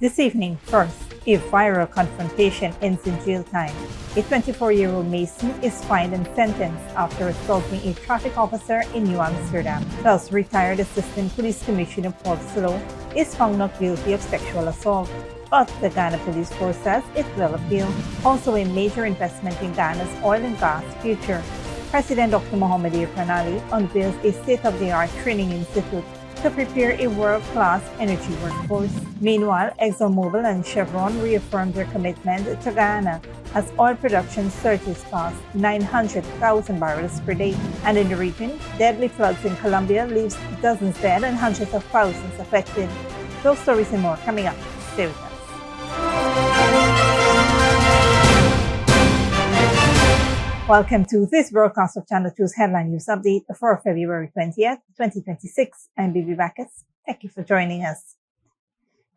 This evening, first, a viral confrontation ends in jail time. A 24-year-old Mason is fined and sentenced after assaulting a traffic officer in New Amsterdam. Thus, retired Assistant Police Commissioner Paul Slowe is found not guilty of sexual assault, but the Guyana Police Force says it will appeal. Also, a major investment in Ghana's oil and gas future. President Dr. Mohamed Irfaan Ali unveils a state-of-the-art training institute to prepare a world-class energy workforce. Meanwhile, ExxonMobil and Chevron reaffirmed their commitment to Guyana as oil production surges past 900,000 barrels per day. And in the region, deadly floods in Colombia leaves dozens dead and hundreds of thousands affected. Those stories and more coming up. Stay with us. Welcome to this broadcast of Channel 2's Headline News Update for February 20th, 2026. I'm Bibi Bacchus. Thank you for joining us.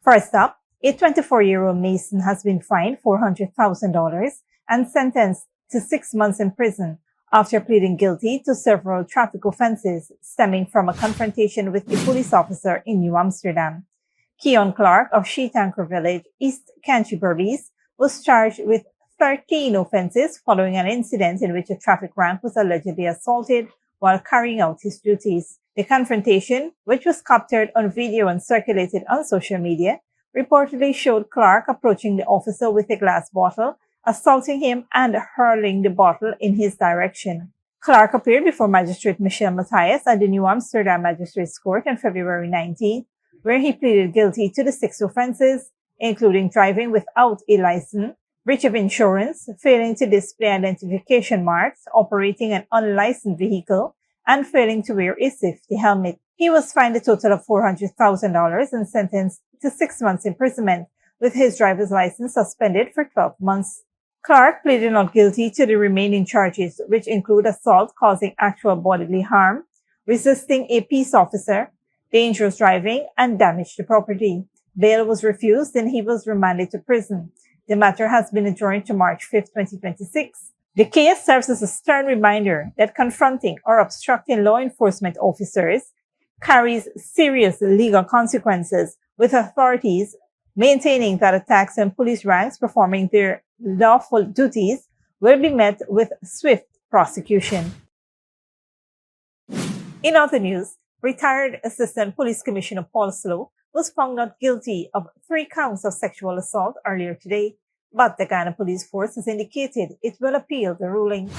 First up, a 24-year-old Mason has been fined $400,000 and sentenced to 6 months in prison after pleading guilty to several traffic offenses stemming from a confrontation with a police officer in New Amsterdam. Keon Clark of Sheetanker Village, East Canterbury's, was charged with 13 offenses following an incident in which a traffic rank was allegedly assaulted while carrying out his duties. The confrontation, which was captured on video and circulated on social media, reportedly showed Clark approaching the officer with a glass bottle, assaulting him and hurling the bottle in his direction. Clark appeared before Magistrate Michelle Matthias at the New Amsterdam Magistrates Court on February 19, where he pleaded guilty to the 6 offenses, including driving without a license, breach of insurance, failing to display identification marks, operating an unlicensed vehicle, and failing to wear a safety helmet. He was fined a total of $400,000 and sentenced to 6 months imprisonment, with his driver's license suspended for 12 months. Clark pleaded not guilty to the remaining charges, which include assault causing actual bodily harm, resisting a peace officer, dangerous driving, and damage to property. Bail was refused and he was remanded to prison. The matter has been adjourned to March 5, 2026. The case serves as a stern reminder that confronting or obstructing law enforcement officers carries serious legal consequences, with authorities maintaining that attacks on police ranks performing their lawful duties will be met with swift prosecution. In other news, retired Assistant Police Commissioner Paul Slowe was found not guilty of 3 counts of sexual assault earlier today, but the Guyana Police Force has indicated it will appeal the ruling.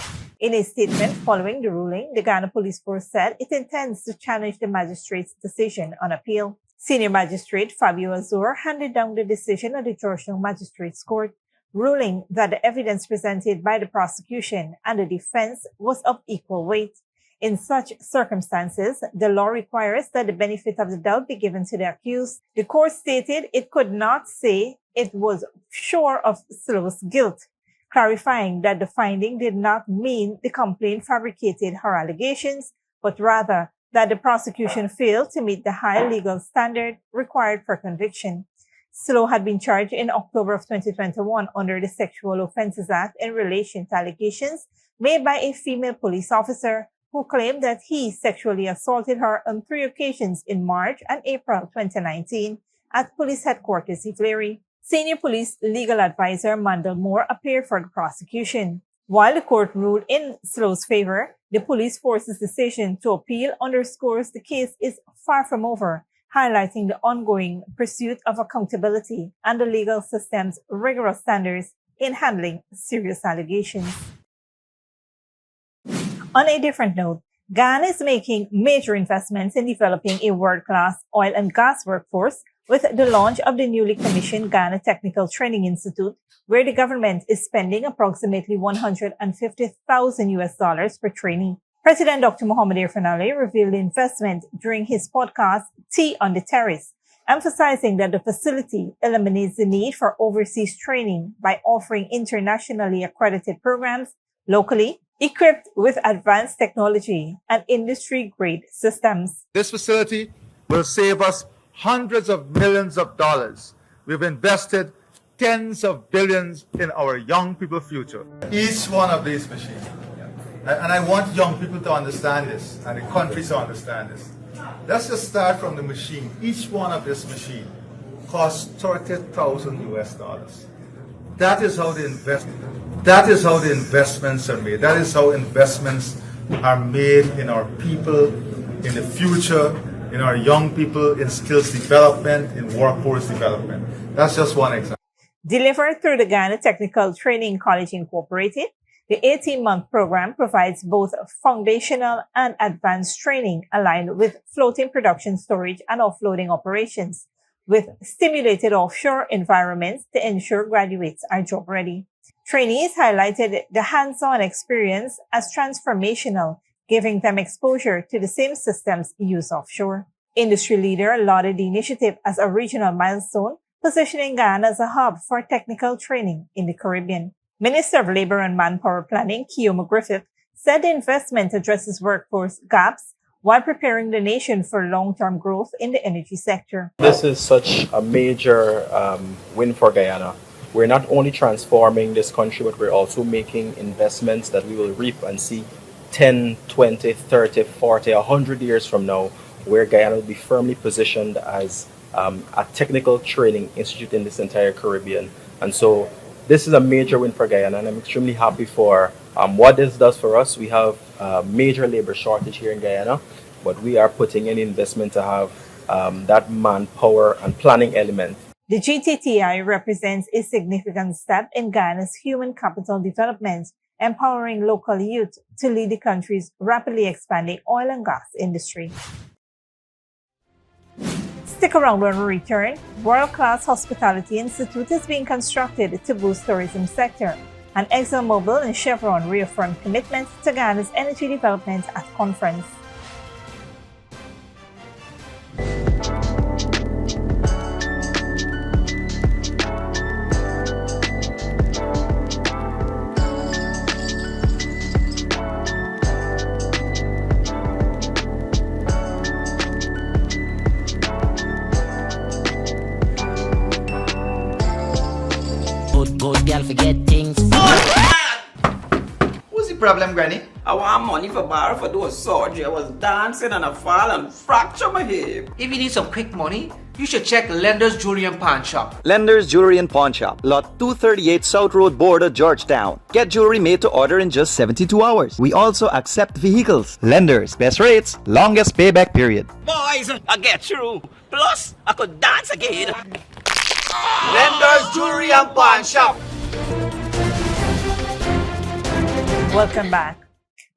In a statement following the ruling, the Guyana Police Force said it intends to challenge the magistrate's decision on appeal. Senior Magistrate Fabio Azur handed down the decision at the Georgetown Magistrates Court, ruling that the evidence presented by the prosecution and the defense was of equal weight. In such circumstances, the law requires that the benefit of the doubt be given to the accused. The court stated it could not say it was sure of Slowe's guilt, clarifying that the finding did not mean the complaint fabricated her allegations, but rather that the prosecution failed to meet the high legal standard required for conviction. Slowe had been charged in October of 2021 under the Sexual Offences Act in relation to allegations made by a female police officer who claimed that he sexually assaulted her on 3 occasions in March and April 2019 at police headquarters in Slowe. Senior police legal advisor Mandel Moore appeared for the prosecution. While the court ruled in Slowe's favor, the police force's decision to appeal underscores the case is far from over, highlighting the ongoing pursuit of accountability and the legal system's rigorous standards in handling serious allegations. On a different note, Ghana is making major investments in developing a world-class oil and gas workforce with the launch of the newly commissioned Ghana Technical Training Institute, where the government is spending approximately $150,000 per training. President Dr. Mohamed Irfaan Ali revealed the investment during his podcast, Tea on the Terrace, emphasizing that the facility eliminates the need for overseas training by offering internationally accredited programs locally, equipped with advanced technology and industry-grade systems. This facility will save us hundreds of millions of dollars. We've invested tens of billions in our young people's future. Each one of these machines, and I want young people to understand this, and the country to understand this. Let's just start from the machine. Each one of this machine cost 30,000 US dollars. That is how the investments are made. That is how investments are made in our people, in the future, in our young people, in skills development, in workforce development. That's just one example. Delivered through the Guyana Technical Training College Incorporated, the 18-month program provides both foundational and advanced training aligned with floating production storage and offloading operations, with stimulated offshore environments to ensure graduates are job ready. Trainees highlighted the hands-on experience as transformational, giving them exposure to the same systems used offshore. Industry leader lauded the initiative as a regional milestone, positioning Guyana as a hub for technical training in the Caribbean. Minister of Labor and Manpower Planning, Keoma Griffith, said the investment addresses workforce gaps while preparing the nation for long-term growth in the energy sector. This is such a major win for Guyana. We're not only transforming this country, but we're also making investments that we will reap and see 10, 20, 30, 40, 100 years from now, where Guyana will be firmly positioned as a technical training institute in this entire Caribbean. And so this is a major win for Guyana, and I'm extremely happy for what this does for us. We have a major labor shortage here in Guyana, but we are putting in investment to have that manpower and planning element. The GTTI represents a significant step in Guyana's human capital development, empowering local youth to lead the country's rapidly expanding oil and gas industry. Stick around when we return. World-class Hospitality Institute is being constructed to boost tourism sector, and ExxonMobil and Chevron reaffirm commitment to Guyana's energy development at conference. Good girl forget things. What's the problem, Granny? I want money for borrow for those surgery. I was dancing and I fall and fracture my hip. If you need some quick money, you should check Lender's Jewelry and Pawn Shop. Lender's Jewelry and Pawn Shop, Lot 238 South Road Border, Georgetown. Get jewelry made to order in just 72 hours. We also accept vehicles. Lender's, best rates, longest payback period. Boys, I get through. Plus, I could dance again. Lender's Jewelry and Pawn Shop. Welcome back.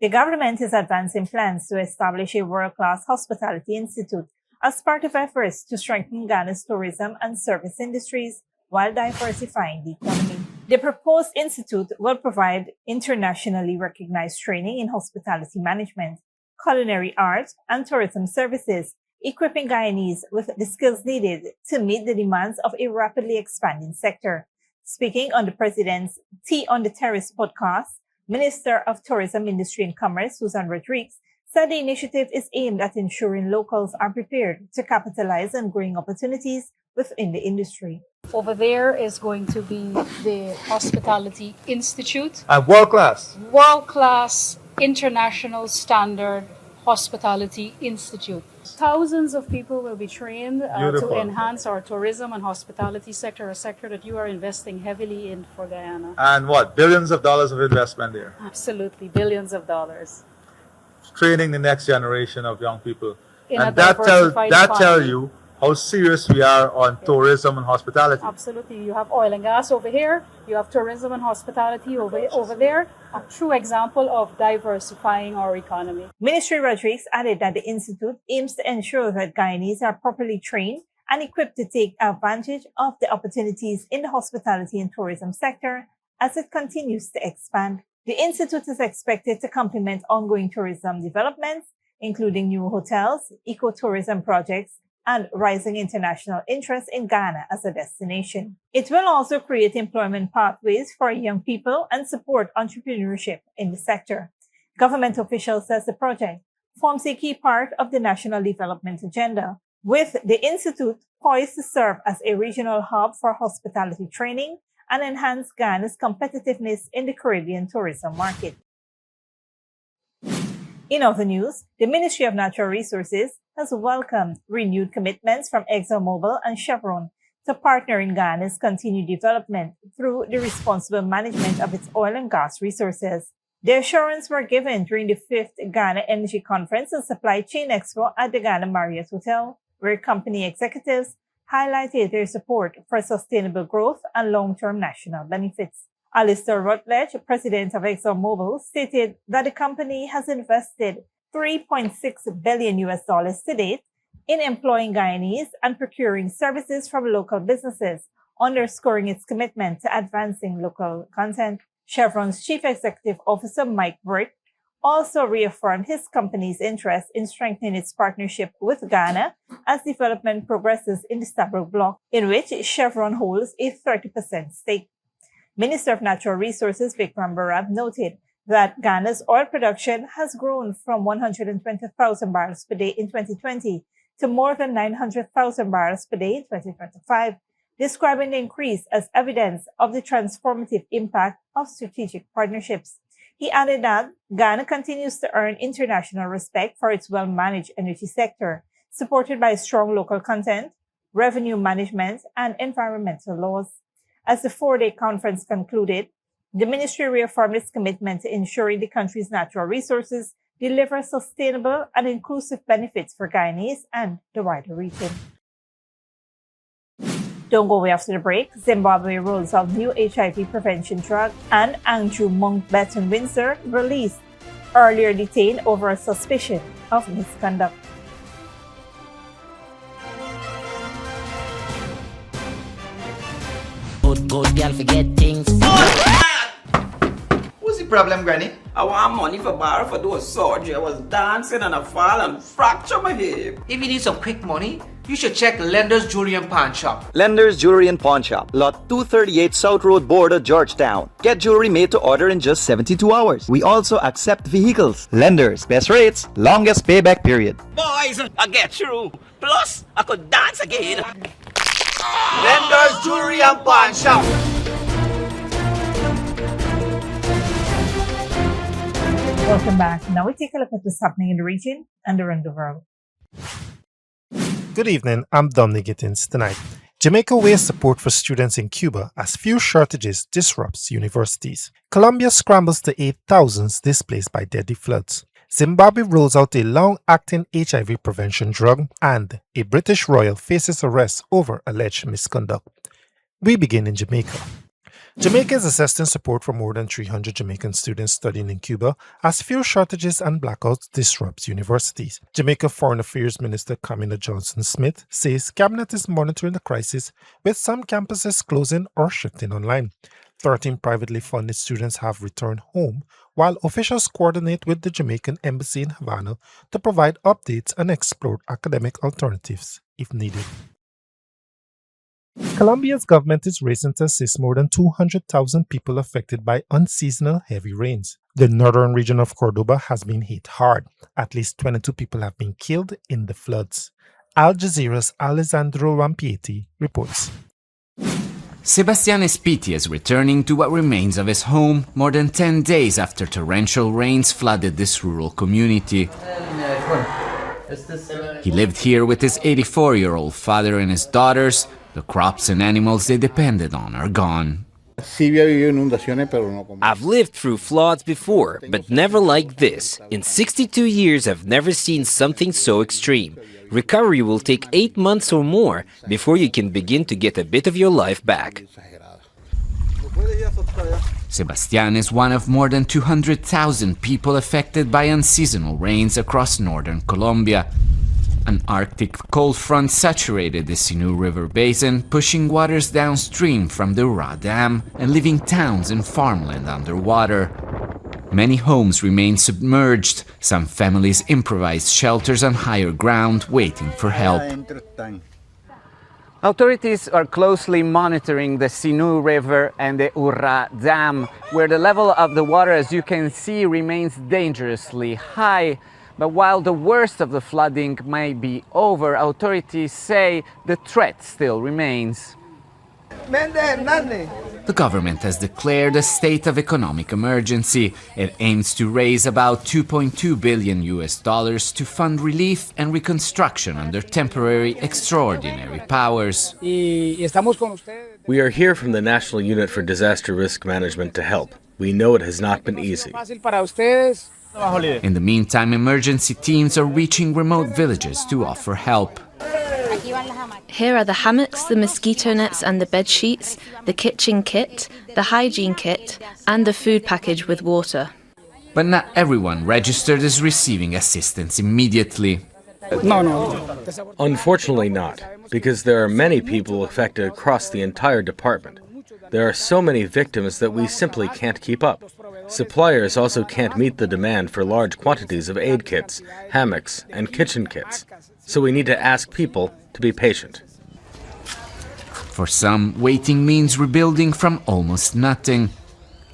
The government is advancing plans to establish a world-class hospitality institute as part of efforts to strengthen Ghana's tourism and service industries while diversifying the economy. The proposed institute will provide internationally recognized training in hospitality management, culinary arts, and tourism services, equipping Guyanese with the skills needed to meet the demands of a rapidly expanding sector. Speaking on the President's Tea on the Terrace podcast, Minister of Tourism, Industry and Commerce, Susan Rodriguez, said the initiative is aimed at ensuring locals are prepared to capitalize on growing opportunities within the industry. Over there is going to be the Hospitality Institute. And world-class. World-class, international standard Hospitality Institute. Thousands of people will be trained to enhance our tourism and hospitality sector, a sector that you are investing heavily in for Guyana. And what? Billions of dollars of investment there. Absolutely, billions of dollars. Training the next generation of young people. In a and that diversified tell economy. you how serious we are on tourism and hospitality. Absolutely. You have oil and gas over here. You have tourism and hospitality over there. A true example of diversifying our economy. Ministry Rodriguez added that the institute aims to ensure that Guyanese are properly trained and equipped to take advantage of the opportunities in the hospitality and tourism sector as it continues to expand. The institute is expected to complement ongoing tourism developments, including new hotels, ecotourism projects, and rising international interest in Ghana as a destination. It will also create employment pathways for young people and support entrepreneurship in the sector. Government officials says the project forms a key part of the national development agenda, with the institute poised to serve as a regional hub for hospitality training and enhance Ghana's competitiveness in the Caribbean tourism market. In other news, the Ministry of Natural Resources has welcomed renewed commitments from ExxonMobil and Chevron to partner in Ghana's continued development through the responsible management of its oil and gas resources. The assurance were given during the 5th Ghana Energy Conference and Supply Chain Expo at the Ghana Marriott Hotel, where company executives highlighted their support for sustainable growth and long-term national benefits. Alistair Rutledge, president of ExxonMobil, stated that the company has invested $3.6 billion to date in employing Guyanese and procuring services from local businesses, underscoring its commitment to advancing local content. Chevron's Chief Executive Officer Mike Britt also reaffirmed his company's interest in strengthening its partnership with Ghana as development progresses in the Stabroek Block, in which Chevron holds a 30% stake. Minister of Natural Resources Vikram Barab noted that Ghana's oil production has grown from 120,000 barrels per day in 2020 to more than 900,000 barrels per day in 2025, describing the increase as evidence of the transformative impact of strategic partnerships. He added that Ghana continues to earn international respect for its well-managed energy sector, supported by strong local content, revenue management, and environmental laws. As the 4-day conference concluded, the ministry reaffirmed its commitment to ensuring the country's natural resources deliver sustainable and inclusive benefits for Guyanese and the wider region. Don't go away after the break. Zimbabwe rolls out new HIV prevention drug, and Andrew Mountbatten Windsor released, earlier detained over a suspicion of misconduct. Good girl forget things. What's the problem, Granny? I want money for borrow for those surgery. I was dancing and I fall and fracture my hip. If you need some quick money, you should check Lender's Jewelry and Pawn Shop. Lender's Jewelry and Pawn Shop, lot 238 South Road Border, Georgetown. Get jewelry made to order in just 72 hours. We also accept vehicles. Lenders, best rates, longest payback period. Boys, I get through. Plus, I could dance again. Lender's Jewelry and Pawn Shop. Welcome back. Now we take a look at what's happening in the region and around the world. Good evening, I'm Dominic Gittins. Tonight, Jamaica weighs support for students in Cuba as fuel shortages disrupts universities. Colombia scrambles to aid thousands displaced by deadly floods. Zimbabwe rolls out a long-acting HIV prevention drug, and a British royal faces arrest over alleged misconduct. We begin in Jamaica. Jamaica is assessing support for more than 300 Jamaican students studying in Cuba as fuel shortages and blackouts disrupt universities. Jamaica Foreign Affairs Minister Kamina Johnson-Smith says cabinet is monitoring the crisis, with some campuses closing or shifting online. 13 privately funded students have returned home, while officials coordinate with the Jamaican Embassy in Havana to provide updates and explore academic alternatives if needed. Colombia's government is racing to assist more than 200,000 people affected by unseasonal heavy rains. The northern region of Cordoba has been hit hard. At least 22 people have been killed in the floods. Al Jazeera's Alessandro Rampieti reports. Sebastian Espiti is returning to what remains of his home more than 10 days after torrential rains flooded this rural community. He lived here with his 84-year-old father and his daughters. The crops and animals they depended on are gone. I've lived through floods before, but never like this. In 62 years, I've never seen something so extreme. Recovery will take 8 months or more before you can begin to get a bit of your life back. Sebastian is one of more than 200,000 people affected by unseasonal rains across northern Colombia. An Arctic cold front saturated the Sinú River basin, pushing waters downstream from the Ura Dam and leaving towns and farmland underwater. Many homes remain submerged. Some families improvised shelters on higher ground, waiting for help. Authorities are closely monitoring the Sinú River and the Ura Dam, where the level of the water, as you can see, remains dangerously high. But while the worst of the flooding may be over, authorities say the threat still remains. the government has declared a state of economic emergency. It aims to raise about $2.2 billion to fund relief and reconstruction under temporary extraordinary powers. We are here from the National Unit for Disaster Risk Management to help. We know it has not been easy. In the meantime, emergency teams are reaching remote villages to offer help. Here are the hammocks, the mosquito nets and the bed sheets, the kitchen kit, the hygiene kit, and the food package with water. But not everyone registered is receiving assistance immediately. Unfortunately not, because there are many people affected across the entire department. There are so many victims that we simply can't keep up. Suppliers also can't meet the demand for large quantities of aid kits, hammocks, and kitchen kits. So we need to ask people to be patient. For some, waiting means rebuilding from almost nothing.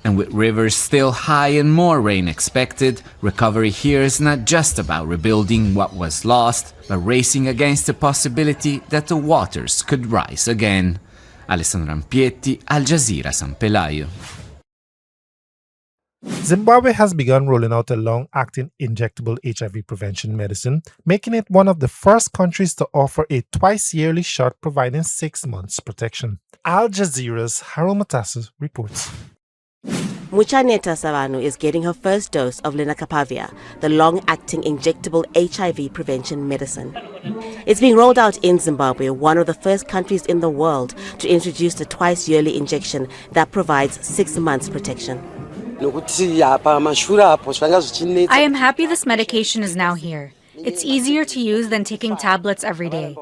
And with rivers still high and more rain expected, recovery here is not just about rebuilding what was lost, but racing against the possibility that the waters could rise again. Alessandro Ampietti, Al Jazeera, San Pelayo. Zimbabwe has begun rolling out a long-acting injectable HIV prevention medicine, making it one of the first countries to offer a twice-yearly shot providing 6 months protection. Al Jazeera's Harold Matassas reports. Muchaneta Savanu is getting her first dose of lenacapavir, the long-acting injectable HIV prevention medicine. It's being rolled out in Zimbabwe, one of the first countries in the world to introduce the twice-yearly injection that provides 6 months protection. I am happy this medication is now here. It's easier to use than taking tablets every day.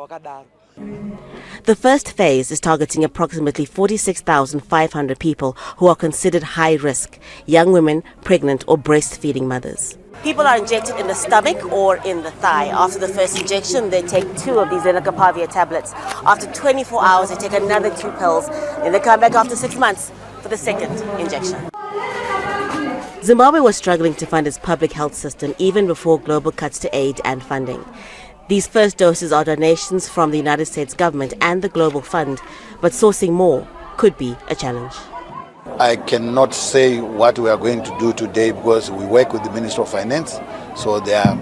The first phase is targeting approximately 46,500 people who are considered high risk, young women, pregnant or breastfeeding mothers. People are injected in the stomach or in the thigh. After the first injection, they take 2 of these lenacapavir tablets. After 24 hours, they take another 2 pills. Then they come back after 6 months for the second injection. Zimbabwe was struggling to fund its public health system even before global cuts to aid and funding. These first doses are donations from the United States government and the Global Fund, but sourcing more could be a challenge. I cannot say what we are going to do today because we work with the Ministry of Finance, so they are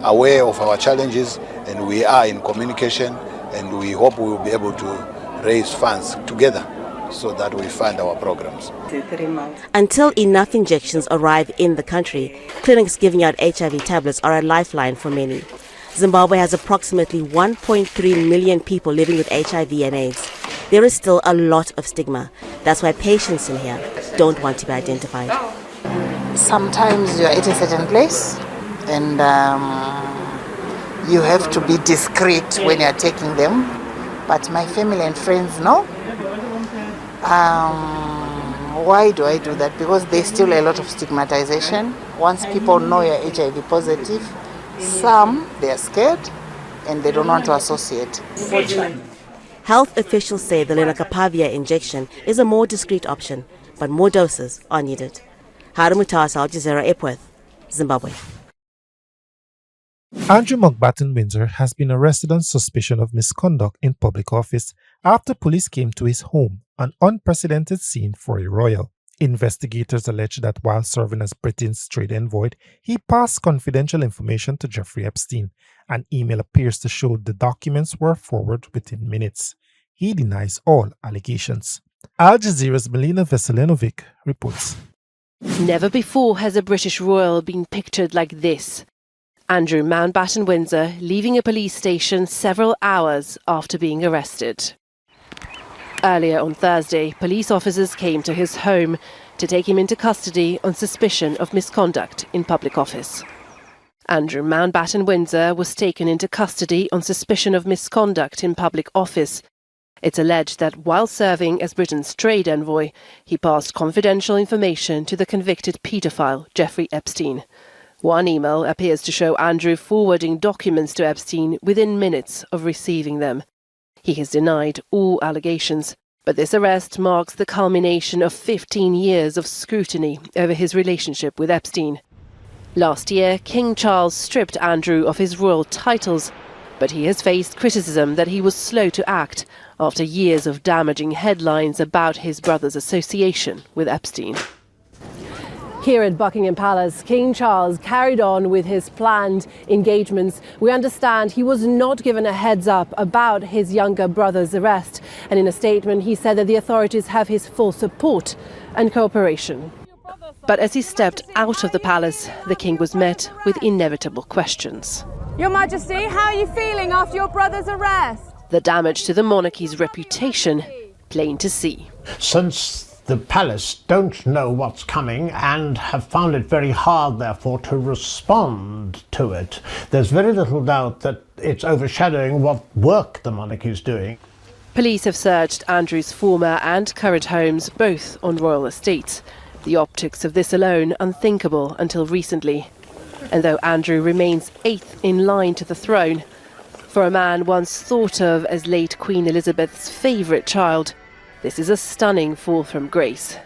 aware of our challenges and we are in communication, and we hope we will be able to raise funds together so that we fund our programs. Until enough injections arrive in the country, clinics giving out HIV tablets are a lifeline for many. Zimbabwe has approximately 1.3 million people living with HIV and AIDS. There is still a lot of stigma. That's why patients in here don't want to be identified. Sometimes you're at a certain place and you have to be discreet when you're taking them. But my family and friends know. Why do I do that? Because there's still a lot of stigmatization. Once people know you're HIV positive, some, they are scared and they don't want to associate. Health officials say the lenacapavir injection is a more discreet option, but more doses are needed. Harumutas, Al Jazeera, Epworth, Zimbabwe. Andrew Mountbatten-Windsor has been arrested on suspicion of misconduct in public office after police came to his home, an unprecedented scene for a royal. Investigators allege that while serving as Britain's trade envoy, he passed confidential information to Jeffrey Epstein. An email appears to show the documents were forwarded within minutes. He denies all allegations. Al Jazeera's Melina Veselinovic reports. Never before has a British royal been pictured like this. Andrew Mountbatten-Windsor leaving a police station several hours after being arrested. Earlier on Thursday, police officers came to his home to take him into custody on suspicion of misconduct in public office. Andrew Mountbatten-Windsor was taken into custody on suspicion of misconduct in public office. It's alleged that while serving as Britain's trade envoy, he passed confidential information to the convicted paedophile Jeffrey Epstein. One email appears to show Andrew forwarding documents to Epstein within minutes of receiving them. He has denied all allegations, but this arrest marks the culmination of 15 years of scrutiny over his relationship with Epstein. Last year, King Charles stripped Andrew of his royal titles, But he has faced criticism that he was slow to act after years of damaging headlines about his brother's association with Epstein. Here at Buckingham Palace, King Charles carried on with his planned engagements. We understand he was not given a heads up about his younger brother's arrest. And in a statement, he said that the authorities have his full support and cooperation. But as he stepped out of the palace, the king was met with inevitable questions. Your Majesty, how are you feeling after your brother's arrest? The damage to the monarchy's reputation plain to see. Since the palace don't know what's coming and have found it very hard, therefore, to respond to it, there's very little doubt that it's overshadowing what work the monarchy is doing. Police have searched Andrew's former and current homes, both on royal estates. The optics of this alone unthinkable until recently. And though Andrew remains 8th in line to the throne, for a man once thought of as late Queen Elizabeth's favourite child, this is a stunning fall from grace.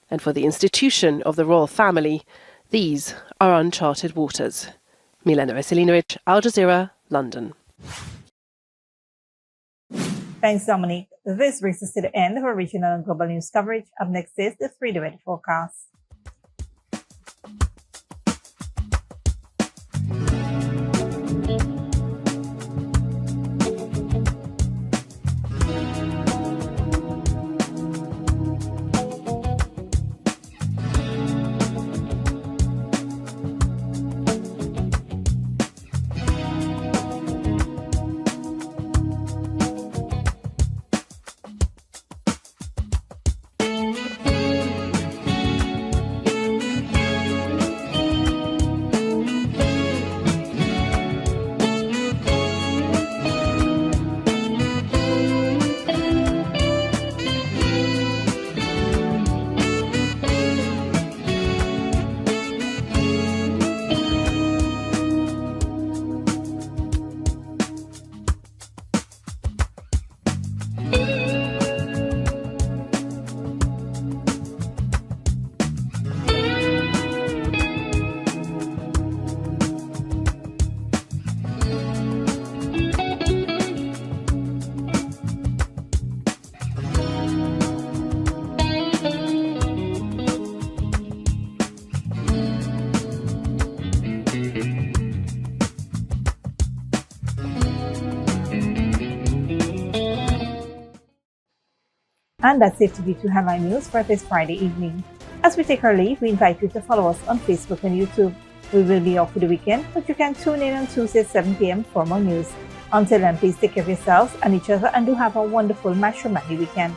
And for the institution of the royal family, these are uncharted waters. Milena Veselinovic, Al Jazeera, London. Thanks, Dominic. This brings us to the end of our regional and global news coverage. Up next is the 3-day weather forecast. And that's it to be to headline news for this Friday evening. As we take our leave, we invite you to follow us on Facebook and YouTube. We will be off for the weekend, but you can tune in on Tuesday at 7 p.m. for more news. Until then, please take care of yourselves and each other and do have a wonderful matrimony weekend.